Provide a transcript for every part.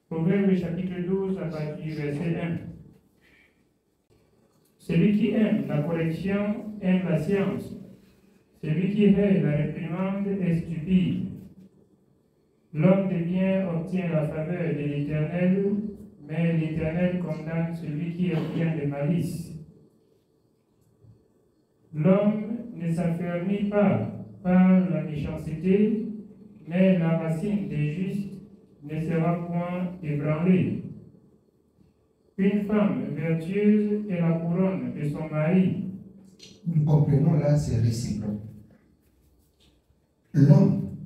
Proverbe chapitre 12 à partir du verset 1. Celui qui aime la correction aime la science. Celui qui hait la réprimande est stupide. L'homme de bien obtient la faveur de l'Éternel, mais l'Éternel condamne celui qui obtient de malice. L'homme ne s'affermit pas par la méchanceté, mais la racine des justes ne sera point ébranlée. Une femme vertueuse est la couronne de son mari. Nous comprenons là, c'est réciproque. L'homme,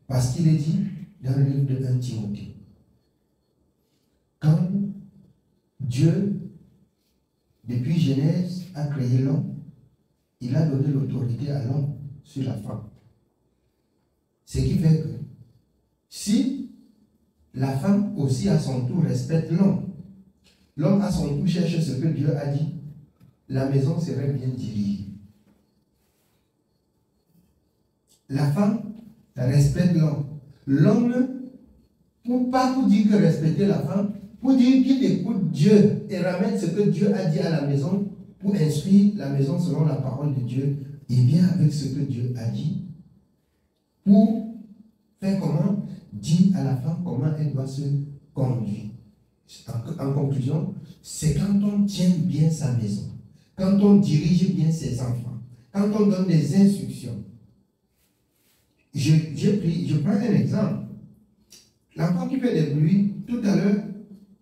parce qu'il est dit dans le livre de 1 Timothée, quand Dieu, depuis Genèse, a créé l'homme, il a donné l'autorité à l'homme sur la femme. Ce qui fait que si la femme aussi à son tour respecte l'homme, l'homme à son tour cherche ce que Dieu a dit, la maison serait bien dirigée. La femme respecte l'homme. L'homme, pas pour dire que respecter la femme, pour dire qu'il écoute Dieu et ramène ce que Dieu a dit à la maison pour instruire la maison selon la parole de Dieu et bien avec ce que Dieu a dit pour faire comment? Dire à la femme comment elle doit se conduire. En conclusion, c'est quand on tient bien sa maison, quand on dirige bien ses enfants, quand on donne des instructions. Je prends un exemple. L'enfant qui fait des bruits, tout à l'heure,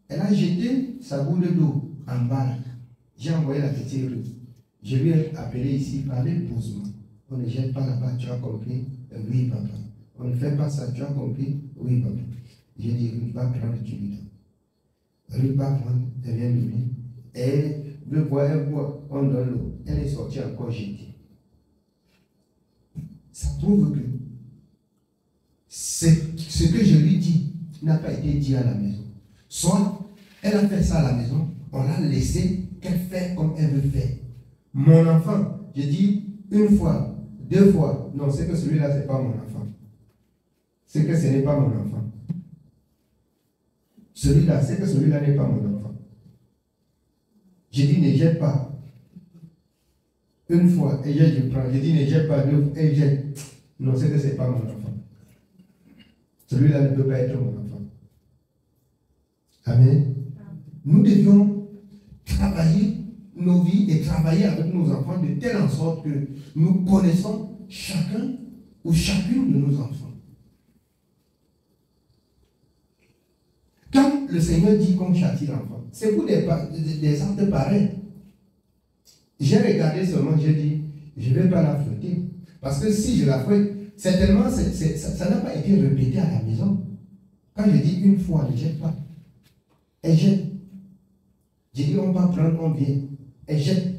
elle a jeté sa boule d'eau en bas. J'ai envoyé la petite rue. Je lui ai appelé ici, parler posement. On ne jette pas là-bas, tu as compris? Oui, papa. On ne fait pas ça, tu as compris? Oui, papa. J'ai dit, Ruth va prendre du bidon. Ruth va prendre, elle vient de lui. Elle veut boire, elle boit, on donne l'eau. Elle est sortie encore jetée. Ça prouve que ce que je lui dis n'a pas été dit à la maison. Soit elle a fait ça à la maison, on l'a laissé qu'elle fait comme elle veut faire. Mon enfant, je dis une fois, deux fois, non, c'est que celui-là, ce n'est pas mon enfant. C'est que ce n'est pas mon enfant. Celui-là, c'est que celui-là n'est pas mon enfant. Je dis ne jette pas. Une fois, et je prends. Je dis ne jette pas, deux fois, et jette. Non, c'est que ce n'est pas mon enfant. Celui-là ne peut pas être mon enfant. Amen. Nous devions travailler nos vies et travailler avec nos enfants de telle en sorte que nous connaissons chacun ou chacune de nos enfants. Quand le Seigneur dit qu'on châtie l'enfant, c'est pour des actes pareils. J'ai regardé seulement, j'ai dit, je ne vais pas la fouetter. Parce que si je la fouette, certainement, ça n'a pas été répété à la maison. Quand je dis une fois, ne jette pas. Elle jette. J'ai dit, on va prendre, on vient. Elle jette.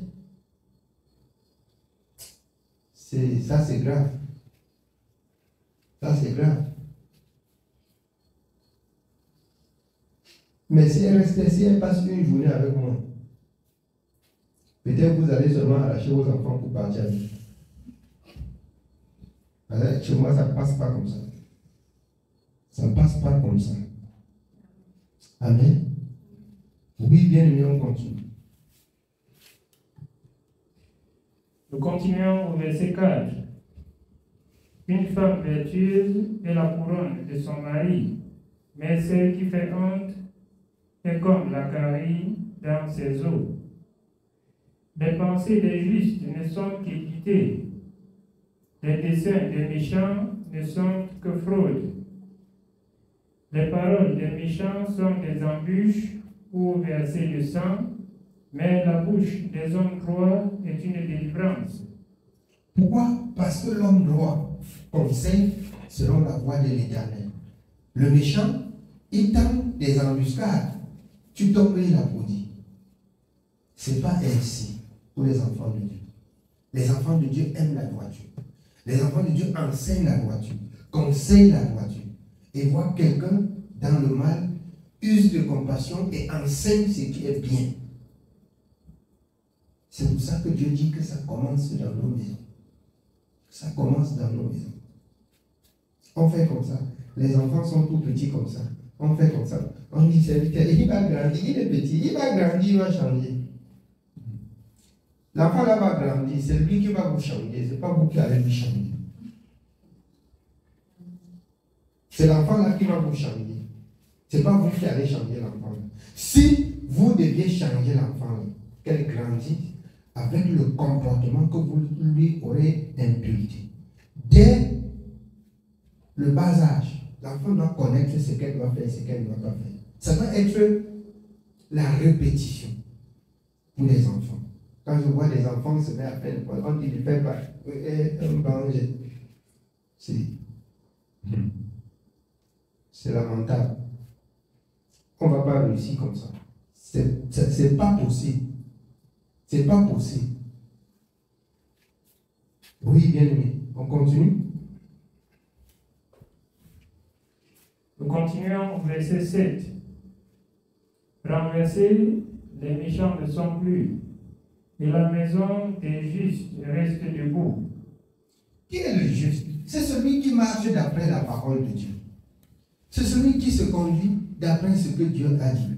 Ça, c'est grave. Ça, c'est grave. Mais si elle reste, si elle passe une journée avec moi, peut-être vous allez seulement arracher vos enfants pour partir avec. Alors, chez moi, ça ne passe pas comme ça. Ça ne passe pas comme ça. Amen. Oui, bien aimé, on continue. Nous continuons au verset 4. Une femme vertueuse est la couronne de son mari, mais celle qui fait honte est comme la carie dans ses os. Les pensées des justes ne sont qu'équité. Les desseins des méchants ne sont que fraude. Les paroles des méchants sont des embûches ou versées de sang, mais la bouche des hommes droits est une délivrance. Pourquoi? Parce que l'homme droit conseille selon la voie de l'Éternel. Le méchant, il tend des embuscades. Tu tombes et il applaudit. Ce n'est pas ainsi pour les enfants de Dieu. Les enfants de Dieu aiment la droiture. Les enfants de Dieu enseignent la droiture, conseillent la droiture. Et voient quelqu'un dans le mal, use de compassion et enseigne ce qui est bien. C'est pour ça que Dieu dit que ça commence dans nos maisons. Ça commence dans nos maisons. On fait comme ça. les enfants sont tout petits comme ça. On fait comme ça. On dit, serviteur, il va grandir, il est petit, il va grandir, il va changer. L'enfant là va grandir, c'est lui qui va vous changer, ce n'est pas vous qui allez lui changer. C'est l'enfant là qui va vous changer. Ce n'est pas vous qui allez changer l'enfant. Si vous deviez changer l'enfant, qu'elle grandisse avec le comportement que vous lui aurez imputé. Dès le bas âge, l'enfant doit connaître ce qu'elle doit faire et ce qu'elle ne doit pas faire. Ça doit être la répétition pour les enfants. Quand je vois des enfants se mettre à faire l'école, on dit ne fais pas un danger. C'est lamentable. On ne va pas réussir comme ça. C'est pas possible. C'est pas possible. Oui, bien aimé. On continue. Nous continuons au verset 7. Renverser, les méchants ne sont plus, et la maison des justes reste debout. Qui est le juste? C'est celui qui marche d'après la parole de Dieu. C'est celui qui se conduit d'après ce que Dieu a dit.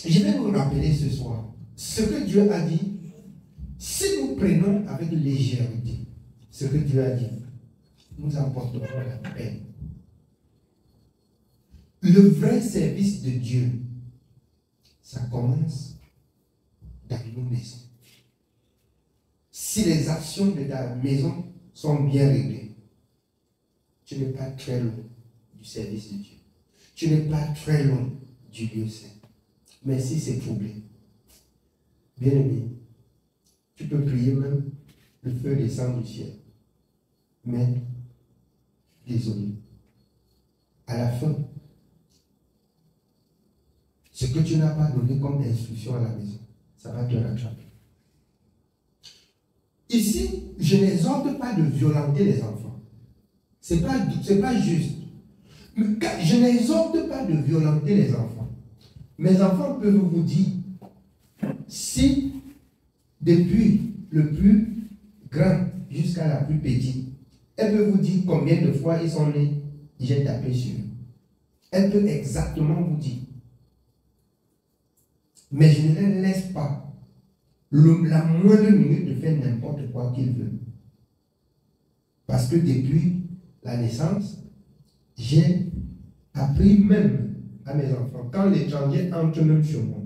Je vais vous rappeler ce soir ce que Dieu a dit. Si nous prenons avec légèreté ce que Dieu a dit, nous apporterons la paix. Le vrai service de Dieu, ça commence dans nos maisons. Si les actions de ta maison sont bien réglées, tu n'es pas très loin du service de Dieu. Tu n'es pas très loin du lieu saint. Mais si c'est troublé, bien aimé, tu peux prier même, le feu descend du ciel. Mais, désolé, à la fin, ce que tu n'as pas donné comme instruction à la maison, ça va te rattraper. Ici, je n'exhorte pas de violenter les enfants. Ce n'est pas juste. Je n'exhorte pas de violenter les enfants. Mes enfants peuvent vous dire, si depuis le plus grand jusqu'à la plus petite, elle peut vous dire combien de fois ils sont nés, j'ai tapé sur eux. Elle peut exactement vous dire. Mais je ne les laisse pas la moindre minute de faire n'importe quoi qu'ils veulent. Parce que depuis la naissance, j'ai appris même à mes enfants, quand l'étranger entre même chez moi,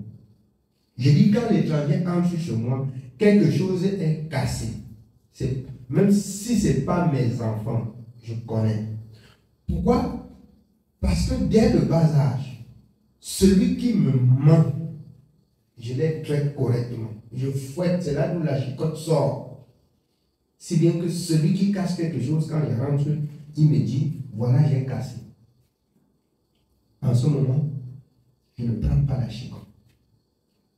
je dis quand l'étranger entre chez moi, quelque chose est cassé. Même si ce n'est pas mes enfants, je connais. Pourquoi? Parce que dès le bas âge, celui qui me ment, je les traite correctement. Je fouette, c'est là d'où la chicotte sort. Si bien que celui qui casse quelque chose, quand il rentre, il me dit, voilà, j'ai cassé. En ce moment, je ne prends pas la chicotte.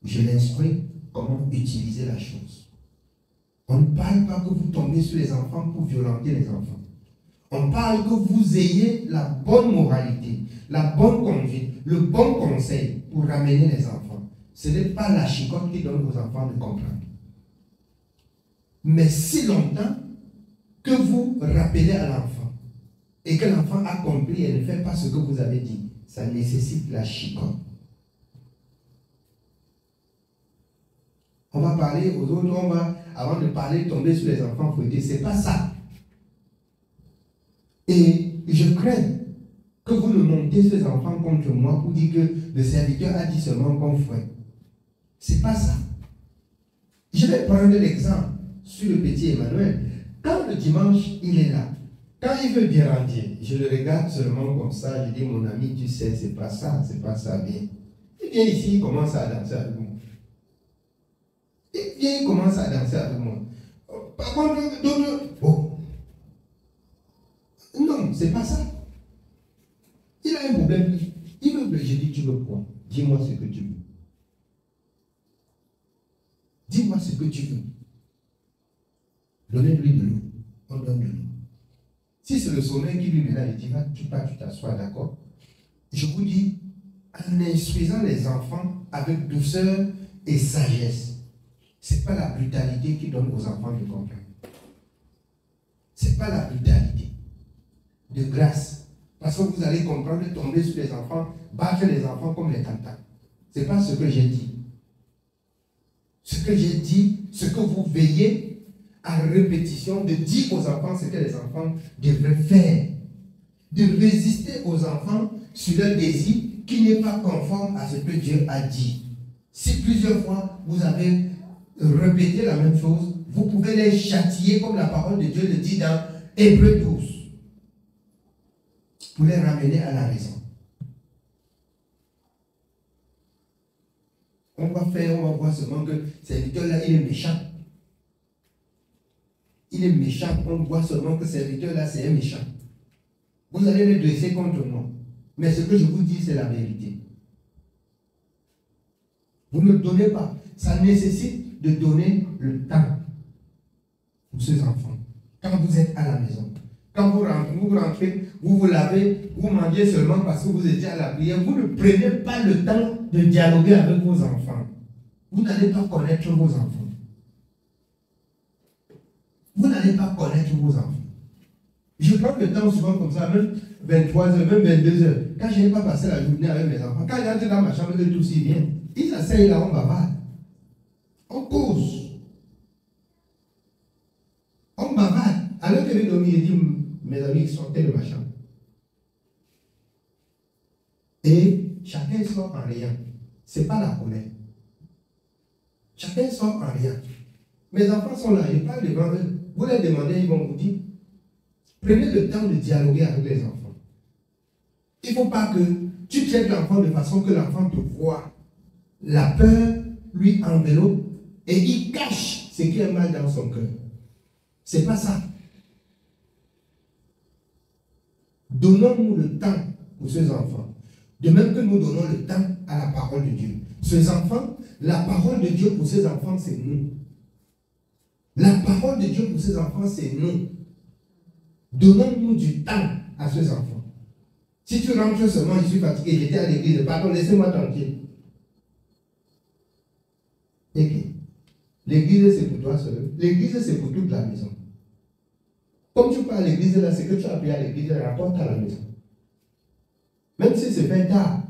Je l'instruis comment utiliser la chose. On ne parle pas que vous tombez sur les enfants pour violenter les enfants. On parle que vous ayez la bonne moralité, la bonne conduite, le bon conseil pour ramener les enfants. Ce n'est pas la chicotte qui donne aux enfants de comprendre. Mais si longtemps que vous rappelez à l'enfant et que l'enfant a compris et ne fait pas ce que vous avez dit, ça nécessite la chicotte. On va parler aux autres, avant de parler, tomber sur les enfants fouettés. Ce n'est pas ça. Et je crains que vous ne montez ces enfants contre moi pour dire que le serviteur a dit seulement qu'on fouette. Ce n'est pas ça. Je vais prendre l'exemple sur le petit Emmanuel. Quand le dimanche, il est là, quand il veut bien rentrer, je le regarde seulement comme ça, je dis, mon ami, tu sais, c'est pas ça bien. Il vient ici, il commence à danser avec moi. Il commence à danser avec moi. Par contre, non, c'est pas ça. Il a un problème. Il veut, je dis, tu veux quoi? Dis-moi ce que tu veux. Dis-moi ce que tu veux. Donnez-lui de l'eau. On donne de l'eau. Si c'est le sommeil qui lui met là, il dit, tu t'assois, d'accord? Je vous dis, en instruisant les enfants avec douceur et sagesse, ce n'est pas la brutalité qui donne aux enfants de comprendre. Ce n'est pas la brutalité. de grâce. Parce que vous allez comprendre, tomber sur les enfants, battre les enfants comme les tantans. Ce n'est pas ce que j'ai dit. Ce que j'ai dit, ce que vous veillez à répétition de dire aux enfants ce que les enfants devraient faire. De résister aux enfants sur leur désir qui n'est pas conforme à ce que Dieu a dit. Si plusieurs fois vous avez répété la même chose, vous pouvez les châtier comme la parole de Dieu le dit dans Hébreux 12 pour les ramener à la raison. On va voir seulement que ce serviteur-là, il est méchant. Il est méchant, on voit seulement que ce serviteur-là, c'est un méchant. Vous allez le dresser contre moi. Mais ce que je vous dis, c'est la vérité. Vous ne donnez pas. Ça nécessite de donner le temps pour ces enfants. Quand vous êtes à la maison, quand vous rentrez, vous vous lavez, vous mangez seulement parce que vous étiez à la prière, vous ne prenez pas le temps de dialoguer avec vos enfants. Vous n'allez pas connaître vos enfants. Vous n'allez pas connaître vos enfants. Je prends le temps souvent comme ça, même 23h, même 22h. Quand je n'ai pas passé la journée avec mes enfants, quand j'entre dans ma chambre, eux tous ils viennent. Ils s'asseyent là, on bavarde. On cause. On bavarde. Alors que je dormir, il dit, mes amis, sortez de ma chambre. Et chacun sort en rien. Ce n'est pas la colère. Chacun sort en rien. Mes enfants sont là, je parle devant eux. Vous les demandez, ils vont vous dire. Prenez le temps de dialoguer avec les enfants. Il ne faut pas que tu traites l'enfant de façon que l'enfant te voit. La peur lui enveloppe et il cache ce qui est mal dans son cœur. Ce n'est pas ça. Donnons-nous le temps pour ces enfants. De même que nous donnons le temps à la parole de Dieu. Ces enfants, la parole de Dieu pour ces enfants, c'est nous. La parole de Dieu pour ces enfants, c'est nous. Donnons-nous du temps à ces enfants. Si tu rentres seulement, je suis fatigué, j'étais à l'église, pardon, laissez-moi tranquille. Ok. L'église, c'est pour toi seul. L'église, c'est pour toute la maison. Comme tu pars à l'église, là, c'est que tu as appris à l'église, rapporte à la maison. Même si c'est fait tard,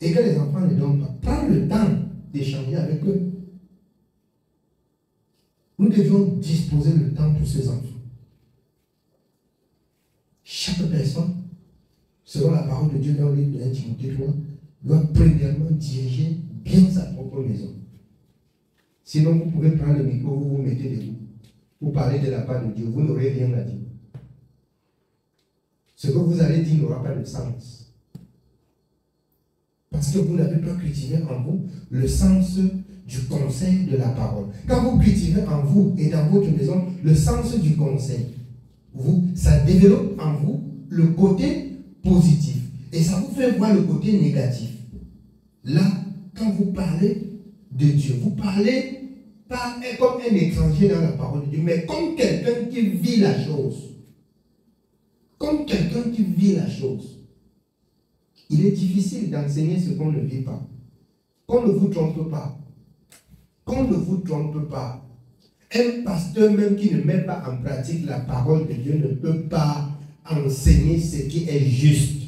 et que les enfants ne dorment pas, prends le temps d'échanger avec eux. Nous devions disposer le temps pour ces enfants. Chaque personne, selon la parole de Dieu dans le livre de 1 Timothée 3, doit premièrement diriger bien sa propre maison. Sinon, vous pouvez prendre le micro, vous vous mettez debout. Vous parlez de la part de Dieu, vous n'aurez rien à dire. Ce que vous allez dire n'aura pas de sens. Parce que vous n'avez pas cultivé en vous le sens du conseil de la parole. Quand vous cultivez en vous et dans votre maison le sens du conseil, ça développe en vous le côté positif. Et ça vous fait voir le côté négatif. Là, quand vous parlez de Dieu, vous parlez pas comme un étranger dans la parole de Dieu, mais comme quelqu'un qui vit la chose. Comme quelqu'un qui vit la chose. Il est difficile d'enseigner ce qu'on ne vit pas. Qu'on ne vous trompe pas. Qu'on ne vous trompe pas. Un pasteur même qui ne met pas en pratique la parole de Dieu ne peut pas enseigner ce qui est juste.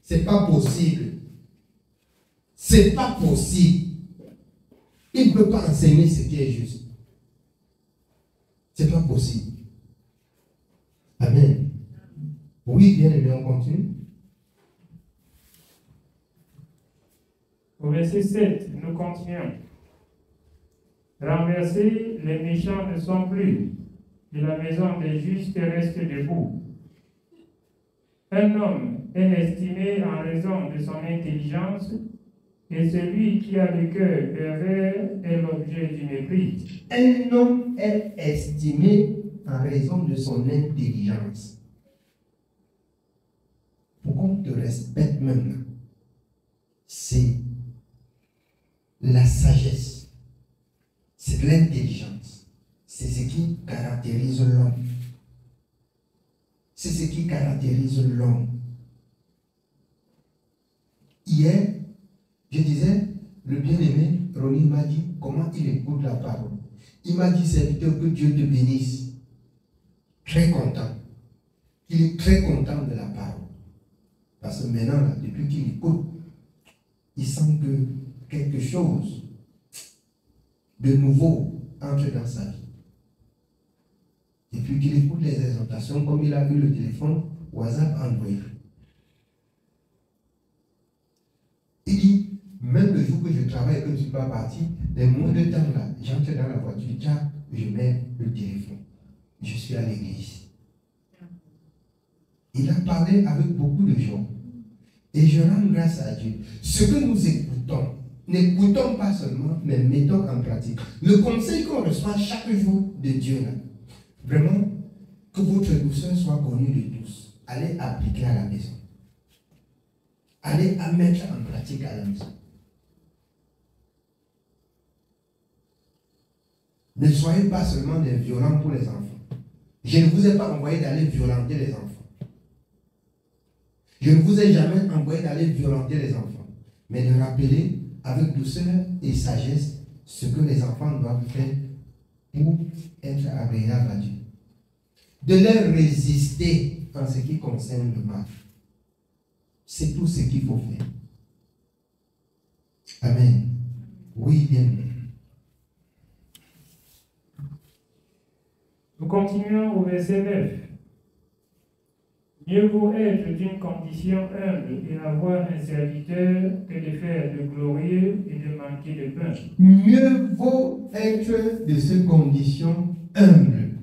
Ce n'est pas possible. Ce n'est pas possible. Il ne peut pas enseigner ce qui est juste. Ce n'est pas possible. Amen. Oui, bien aimé, on continue. Au verset 7, nous continuons. Renversés, les méchants ne sont plus, et la maison des justes reste debout. Un homme est estimé en raison de son intelligence, et celui qui a le cœur pervers est l'objet du mépris. Un homme est estimé en raison de son intelligence. Pourquoi on te respecte même? C'est la sagesse. C'est l'intelligence. C'est ce qui caractérise l'homme. C'est ce qui caractérise l'homme. Hier, je disais, le bien-aimé, Ronnie m'a dit comment il écoute la parole. Il m'a dit, serviteur, que Dieu te bénisse. Très content. qu'il est très content de la parole. Parce que maintenant, là, depuis qu'il écoute, il sent que quelque chose de nouveau entre dans sa vie. Et puis qu'il écoute les exhortations, comme il a eu le téléphone WhatsApp Android. Il dit, même le jour que je travaille et que je ne suis pas parti, les moindres temps là, j'entre dans la voiture, je mets le téléphone. Je suis à l'église. Il a parlé avec beaucoup de gens. Et je rends grâce à Dieu. Ce que nous écoutons, n'écoutons pas seulement, mais mettons en pratique. Le conseil qu'on reçoit chaque jour de Dieu, là, vraiment, que votre douceur soit connue de tous. Allez appliquer à la maison. Allez à mettre en pratique à la maison. Ne soyez pas seulement des violents pour les enfants. Je ne vous ai pas envoyé d'aller violenter les enfants. Je ne vous ai jamais envoyé d'aller violenter les enfants, mais de rappeler avec douceur et sagesse ce que les enfants doivent faire pour être agréables à Dieu. De leur résister en ce qui concerne le mal. C'est tout ce qu'il faut faire. Amen. Oui, bien. Nous continuons au verset 9. Mieux vaut être d'une condition humble et avoir un serviteur que de faire de glorieux et de manquer de pain. Mieux vaut être de cette condition humble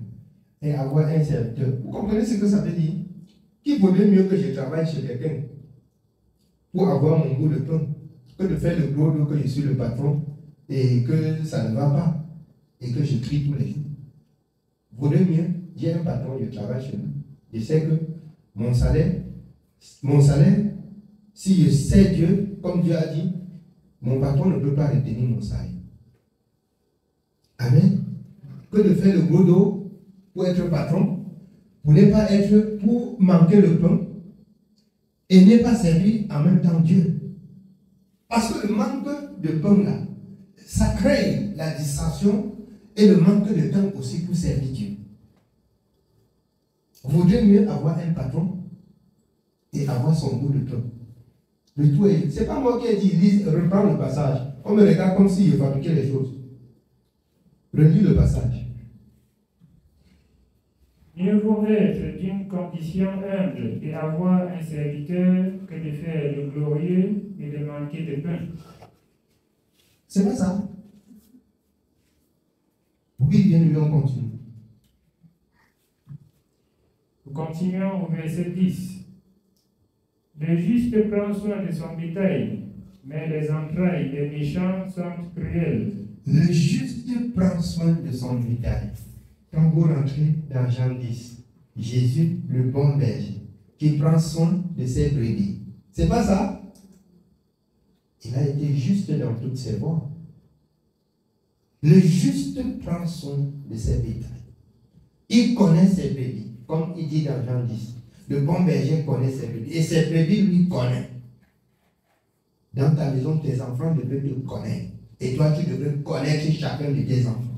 et avoir un serviteur. Vous comprenez ce que ça veut dire? Qu'il vaudrait mieux que je travaille chez quelqu'un pour avoir mon bout de pain que de faire le gros dos que je suis le patron et que ça ne va pas et que je crie tous les jours. Vaudrait mieux, j'ai un patron, je travaille chez lui. Je sais que mon salaire, si je sais Dieu, comme Dieu a dit, mon patron ne peut pas retenir mon salaire. Amen. Que de faire le gros dos pour être patron, pour ne pas être, pour manquer le pain, et ne pas servir en même temps Dieu. Parce que le manque de pain là, ça crée la distraction et le manque de temps aussi pour servir Dieu. Vaudrait mieux avoir un patron et avoir son bout de pain. Le tout est, c'est pas moi qui ai dit, reprends le passage. On me regarde comme si je fabriquais les choses. Relis le passage. Mieux vaut être d'une condition humble et avoir un serviteur que de faire de glorieux et de manquer de pain. C'est pas ça. Oui, bien, nous on continue. Nous continuons au verset 10. Le juste prend soin de son bétail, mais les entrailles des méchants sont cruelles. Le juste prend soin de son bétail. Quand vous rentrez dans Jean 10, Jésus, le bon berger, qui prend soin de ses brebis. C'est pas ça? Il a été juste dans toutes ses voies. Le juste prend soin de ses bétails. Il connaît ses brebis, comme il dit dans Jean 10. Le bon berger connaît ses brebis. Et ses brebis lui connaissent. Dans ta maison, tes enfants devraient te connaître. Et toi, tu devrais connaître chacun de tes enfants.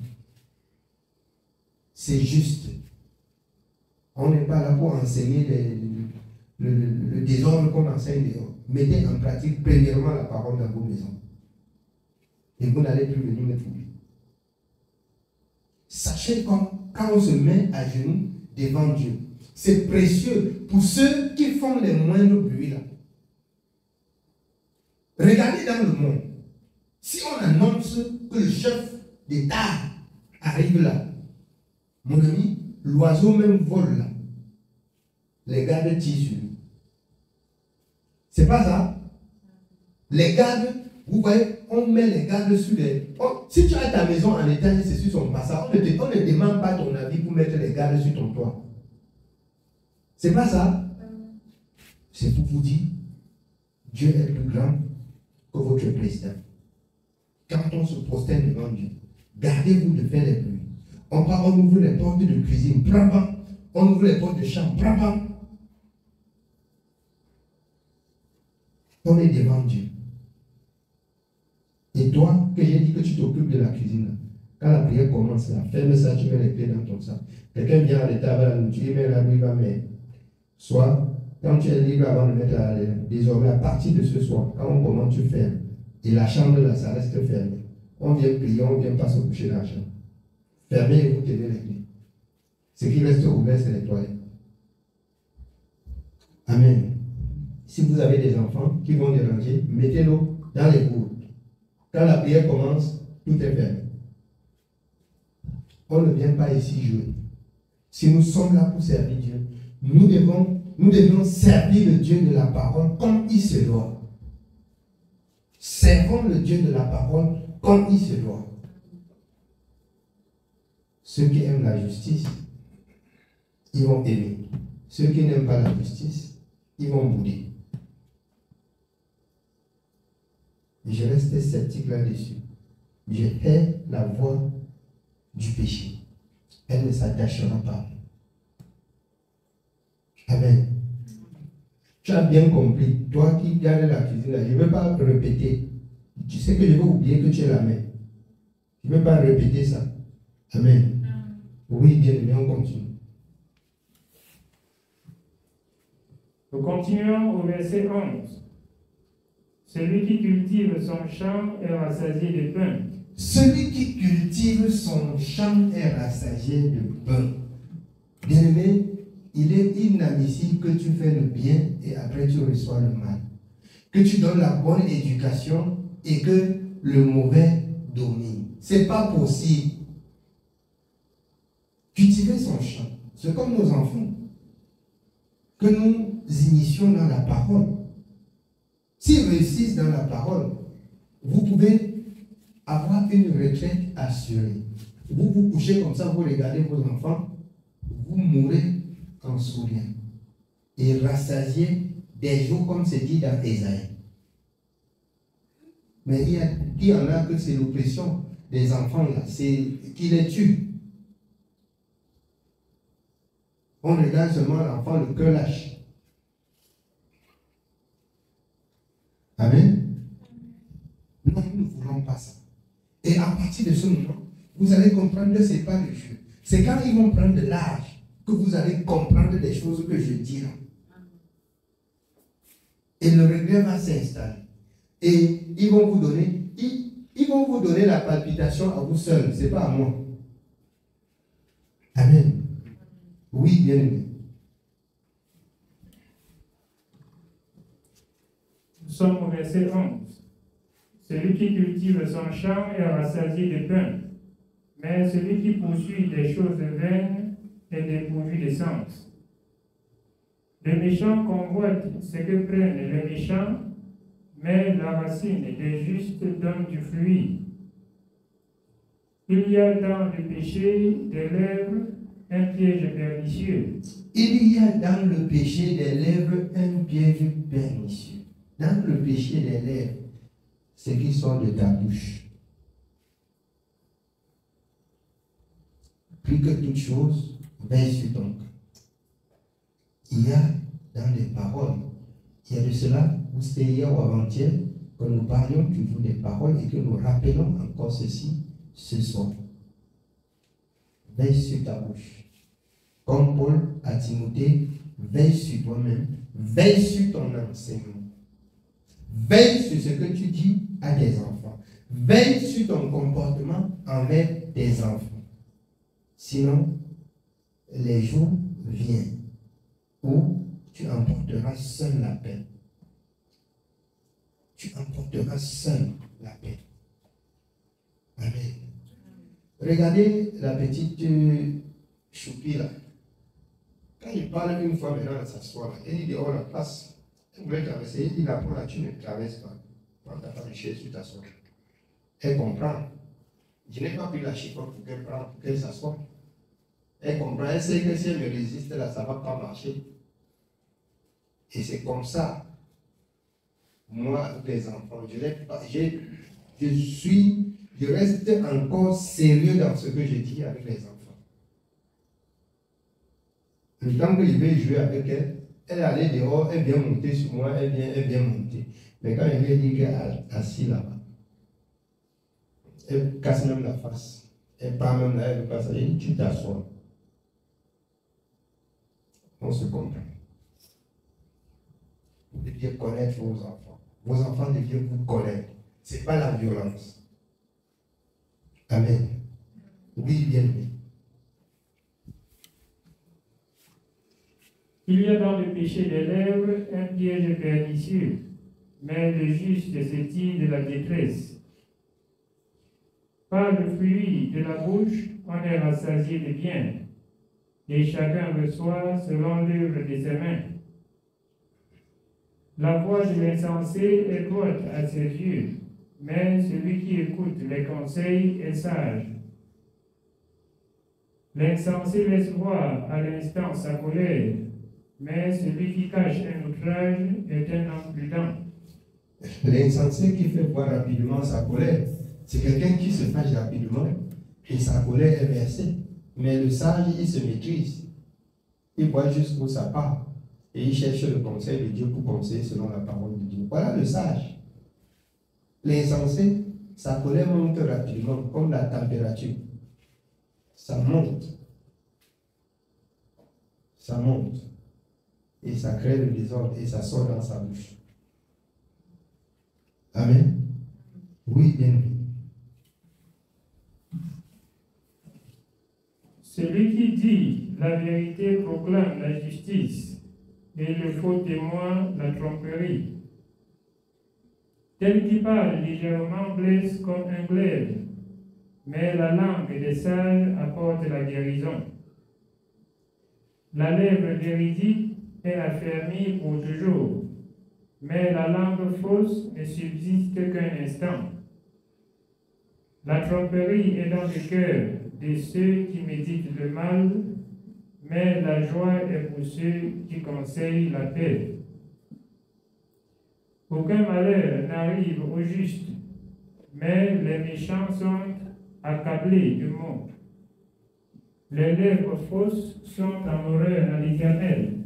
C'est juste. On n'est pas là pour enseigner le désordre qu'on enseigne dehors. Mettez en pratique premièrement la parole dans vos maisons. Et vous n'allez plus venir me trouver. Sachez quand on se met à genoux devant Dieu, c'est précieux pour ceux qui font les moindres bruits là. Regardez dans le monde. Si on annonce que le chef d'État arrive là, mon ami, l'oiseau même vole là. Les gardes tirent sur lui. C'est pas ça? Les gardes, vous voyez, on met les gardes sur les... si tu as ta maison en étage, c'est sur son passage, on ne demande pas ton avis pour mettre les gardes sur ton toit. C'est pas ça? C'est pour vous dire, Dieu est plus grand que votre président. Quand on se prosterne devant Dieu, gardez-vous de faire les bruits. On ouvre les portes de cuisine, brabant. On ouvre les portes de chambre, brabant. On est devant Dieu. Et toi, que j'ai dit que tu t'occupes de la cuisine, là, quand la prière commence, là, ferme ça, tu mets les clés dans ton sac. Quelqu'un vient à l'état, va la nourriture, il met là, lui, va mettre. Soit, quand tu es libre avant de mettre à l'air, désormais, à partir de ce soir, quand on commence, tu fermes. Et la chambre, là, ça reste fermée. On vient prier, on vient pas se coucher dans la chambre. Fermez et vous tenez les clés. Ce qui reste ouvert, c'est les toilettes. Amen. Si vous avez des enfants qui vont déranger, mettez-le dans les cours. Quand la prière commence, tout est fermé. On ne vient pas ici jouer. Si nous sommes là pour servir Dieu, nous devons servir le Dieu de la parole comme il se doit. Servons le Dieu de la parole comme il se doit. Ceux qui aiment la justice, ils vont aimer. Ceux qui n'aiment pas la justice, ils vont bouder. Je reste sceptique là-dessus. Je hais la voix du péché. Elle ne s'attachera pas. Amen. Tu as bien compris. Toi qui gardes la cuisine là, je ne veux pas répéter. Tu sais que je vais oublier que tu es la mère. Je ne veux pas répéter ça. Amen. Oui, bien aimé, on continue. Nous continuons au verset 11. Celui qui cultive son champ est rassasié de pain. Celui qui cultive son champ est rassasié de pain. Bien-aimé, il est inadmissible que tu fais le bien et après tu reçois le mal. Que tu donnes la bonne éducation et que le mauvais domine. Ce n'est pas possible. Cultiver son champ, c'est comme nos enfants. Que nous initions dans la parole. S'ils réussissent dans la parole, vous pouvez avoir une retraite assurée. Vous vous couchez comme ça, vous regardez vos enfants, vous mourrez en souriant. Et rassasiez des jours comme c'est dit dans Ésaïe. Mais il y en a que c'est l'oppression des enfants là, c'est qui les tue. On regarde seulement l'enfant, le cœur lâche. Amen. Non, nous ne voulons pas ça. Et à partir de ce moment, vous allez comprendre que ce n'est pas le jeu. C'est quand ils vont prendre de l'âge que vous allez comprendre des choses que je dis là. Et le regret va s'installer. Et ils vont vous donner la palpitation à vous seuls, ce n'est pas à moi. Amen. Oui, bien aimé. Nous sommes au verset 11. Celui qui cultive son champ est rassasié de pain, mais celui qui poursuit des choses vaines est dépourvu de sens. Les méchants convoitent ce que prennent les méchants, mais la racine des justes donne du fruit. Il y a dans le péché des lèvres un piège pernicieux. Il y a dans le péché des lèvres un piège pernicieux. Dans le péché des lèvres, ce qui sort de ta bouche. Plus que toute chose, veille sur ton cœur. Il y a dans les paroles, il y a de cela, où c'était hier ou avant-hier, que nous parlions toujours des paroles et que nous rappelons encore ceci ce soir. Veille sur ta bouche. Comme Paul à Timothée, veille sur toi-même, veille sur ton enseignement. Veille sur ce que tu dis à tes enfants. Veille sur ton comportement envers tes enfants. Sinon, les jours viennent où tu emporteras seul la paix. Tu emporteras seul la paix. Amen. Regardez la petite Choupi là. Quand il parle une fois maintenant, elle s'assoit là. Elle dit dehors la place. Elle voulait traverser. Il dit là pour là, tu ne traverses pas. Quand ta femme est chez tu t'assois. Elle comprend. Je n'ai pas pris la chiffon pour qu'elle s'assoie. Elle comprend. Elle sait que si elle me résiste là, ça ne va pas marcher. Et c'est comme ça. Moi, les enfants, je reste encore sérieux dans ce que je dis avec les enfants. Le temps que je vais jouer avec elle, elle allait dehors, elle vient monter sur moi, elle vient monter. Mais quand je lui ai dit qu'elle est assise là-bas, elle casse même la face. Elle part même là, elle passe. Elle dit, tu t'assois. On se comprend. Vous deviez connaître vos enfants. Vos enfants deviez vous connaître. Ce n'est pas la violence. Amen. Oui, bien oui. Il y a dans le péché des lèvres un piège pernicieux, mais le juste se tire de la détresse. Par le fruit de la bouche, on est rassasié de bien, et chacun reçoit selon l'œuvre de ses mains. La voix de l'insensé est droite à ses yeux, mais celui qui écoute les conseils est sage. L'insensé laisse voir à l'instant sa colère, mais celui qui cache un outrage est un homme prudent. L'insensé qui fait voir rapidement sa colère, c'est quelqu'un qui se fâche rapidement et sa colère est versée. Mais le sage, il se maîtrise. Il voit jusqu'où ça part et il cherche le conseil de Dieu pour conseiller selon la parole de Dieu. Voilà le sage. L'insensé, sa colère monte rapidement comme la température. Ça monte. Ça monte. Et ça crée le désordre et ça sort dans sa bouche. Amen. Oui, bien oui. Celui qui dit la vérité proclame la justice, et le faux témoin la tromperie. Tel qui parle légèrement blesse comme un glaive, mais la langue des sages apporte la guérison. La lèvre véridique est affermie pour toujours, mais la langue fausse ne subsiste qu'un instant. La tromperie est dans le cœur de ceux qui méditent le mal, mais la joie est pour ceux qui conseillent la paix. Aucun malheur n'arrive au juste, mais les méchants sont accablés de maux. Les lèvres fausses sont en horreur à l'Éternel,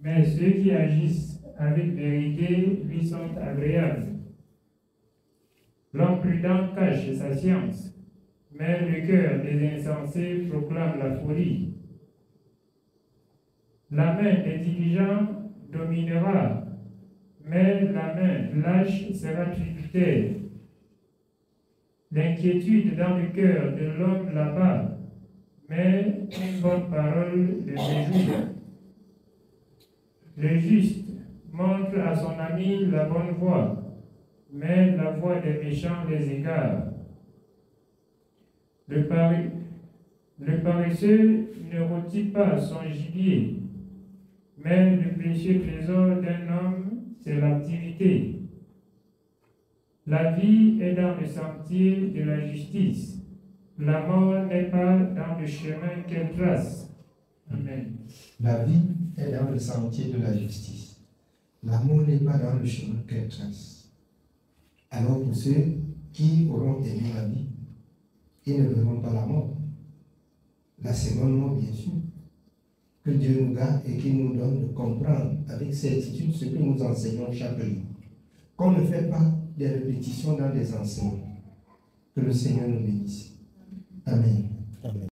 mais ceux qui agissent avec vérité lui sont agréables. L'homme prudent cache sa science, mais le cœur des insensés proclame la folie. La main des diligents dominera, mais la main lâche sera tributaire. L'inquiétude dans le cœur de l'homme là-bas, mais une bonne parole le réjouit. Le juste montre à son ami la bonne voie, mais la voie des méchants les égare. Le paresseux ne rôtit pas son gibier, mais le précieux trésor d'un homme, c'est l'activité. La vie est dans le sentier de la justice. La mort n'est pas dans le chemin qu'elle trace. Amen. La vie est dans le sentier de la justice. L'amour n'est pas dans le chemin qu'elle trace. Alors pour ceux qui auront aimé la vie, ils ne verront pas la mort. La seconde mort, bien sûr. Que Dieu nous garde et qu'il nous donne de comprendre avec certitude ce que nous enseignons chaque jour. Qu'on ne fait pas des répétitions dans les enseignements. Que le Seigneur nous bénisse. Amen. Amen.